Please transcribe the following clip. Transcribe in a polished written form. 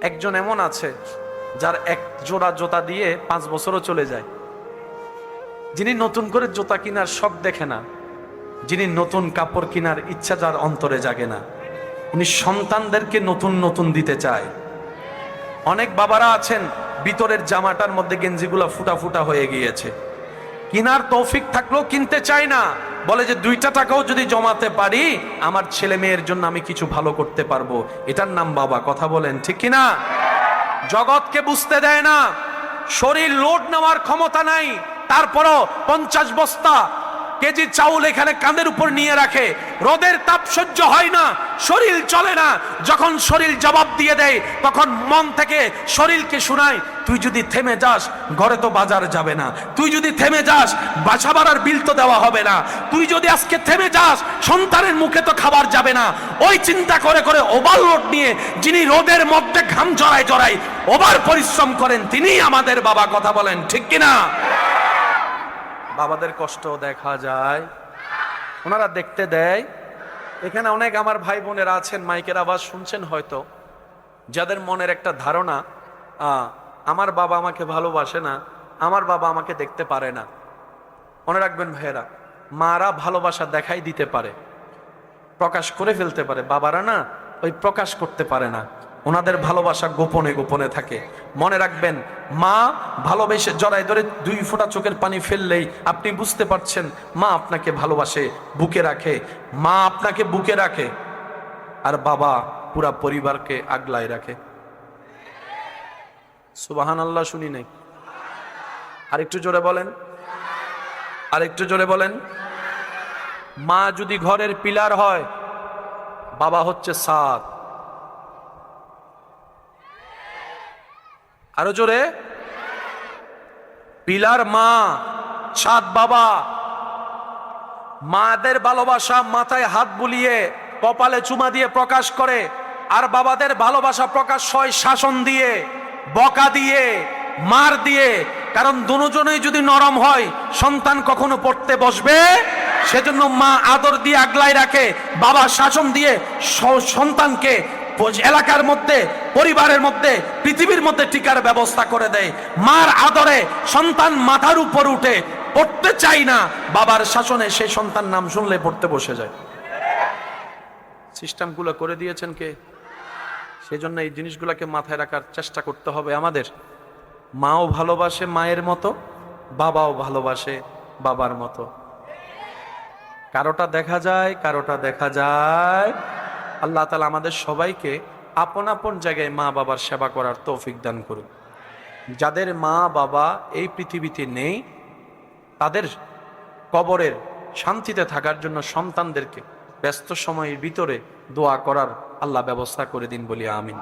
একজন এমন আছে যার এক জোড়া জুতা দিয়ে 5 বছরও চলে যায়, যিনি নতুন করে জুতা কেনার শখ দেখে না, যিনি নতুন কাপড় কেনার ইচ্ছা যার অন্তরে জাগে না, উনি সন্তানদেরকে নতুন নতুন দিতে চায়। অনেক বাবারা আছেন ভিতরের জামাটার মধ্যে গেঞ্জিগুলা ফুটা ফুটা হয়ে গিয়েছে, কিনার তৌফিক থাকলেও কিনতে চায় না, বলে যে 2টা টাকাও যদি জমাতে পারি আমার ছেলে মেয়ের জন্য আমি কিছু ভালো করতে পারবো। এটার নাম বাবা। কথা বলেন ঠিক কিনা? জগৎকে বুঝতে দেয় না, শরীর লোড নেওয়ার ক্ষমতা নাই, তারপরও 50 বস্তা কেজি চাউল এখানে কাঁধের উপর নিয়ে রাখে, রোদের তাপ সহ্য হয় না, শরীর চলে না। যখন শরীর জবাব দিয়ে দেয় তখন মন থেকে শরীরকে শোনায়, তুই যদি থেমে যাস ঘরে তো বাজার যাবে না, তুই যদি থেমে যাস বাসা ভাড়ার বিল তো দেওয়া হবে না, তুই যদি আজকে থেমে যাস সন্তানের মুখে তো খাবার যাবে না। ওই চিন্তা করে করে ওভারলোড নিয়ে যিনি রোদের মধ্যে ঘাম জড়ায় জড়ায় ওভার পরিশ্রম করেন তিনি আমাদের বাবা। কথা বলেন ঠিক কিনা? বাবাদের কষ্ট দেখা যায়, ওনারা দেখতে দেয়। এখানে অনেক আমার ভাই বোনেরা আছেন, মাইকের আওয়াজ শুনছেন হয়তো, যাদের মনের একটা ধারণা আমার বাবা আমাকে ভালোবাসে না, আমার বাবা আমাকে দেখতে পারে না। মনে রাখবেন ভাইয়েরা, মারা ভালোবাসা দেখাই দিতে পারে, প্রকাশ করে ফেলতে পারে, বাবারা না ওই প্রকাশ করতে পারে না, ওনাদের ভালোবাসা গোপনে গোপনে থাকে। মনে রাখবেন, মা ভালোবেসে জড়ায় ধরে 2 ফোঁটা চোখের পানি ফেললেই আপনি বুঝতে পারছেন মা আপনাকে ভালোবাসে, বুকে রাখে। মা আপনাকে বুকে রাখে, আর বাবা পুরা পরিবারকে আগলায় রাখে। সুবহানাল্লাহ শুনি নাই? আরেকটু জোরে বলেন, আরেকটু জোরে বলেন। মা যদি ঘরের পিলার হয়, বাবা হচ্ছে ছাদ। আরো জোরে। পিলার মা, ছাদ বাবা। মাদের ভালোবাসা মাথায় হাত বুলিয়ে কপালে চুমা দিয়ে প্রকাশ করে, আর বাবাদের ভালোবাসা প্রকাশ হয় শাসন দিয়ে, বকা দিয়ে, মার দিয়ে। কারণ দুজনেই যদি নরম হয় সন্তান কখনো পড়তে বসবে, সেজন্য মা আদর দিয়ে আগলায় রাখে, বাবা শাসন দিয়ে সন্তানকে এলাকার মধ্যে, পরিবারের মধ্যে, পৃথিবীর মধ্যে টিকার ব্যবস্থা করে দেয়। মার আদরে সন্তান মাথার উপর উঠে, পড়তে চাই না, বাবার শাসনে সেই সন্তান নাম শুনলে পড়তে বসে যায়। সিস্টেমগুলো করে দিয়েছেন কে? সেজন্য এই জিনিসগুলোকে মাথায় রাখার চেষ্টা করতে হবে আমাদের। মাও ভালোবাসে মায়ের মতো, বাবাও ভালোবাসে বাবার মতো। কারোটা দেখা যায়, কারোটা দেখা যায়। আল্লাহ তাআলা আমাদের সবাইকে আপন আপন জায়গায় মা বাবার সেবা করার তৌফিক দান করুন। যাদের মা বাবা এই পৃথিবীতে নেই, তাদের কবরের শান্তিতে থাকার জন্য সন্তানদেরকে ব্যস্ত সময়ের ভিতরে দোয়া করার আল্লাহ ব্যবস্থা করে দিন বলি আমিন।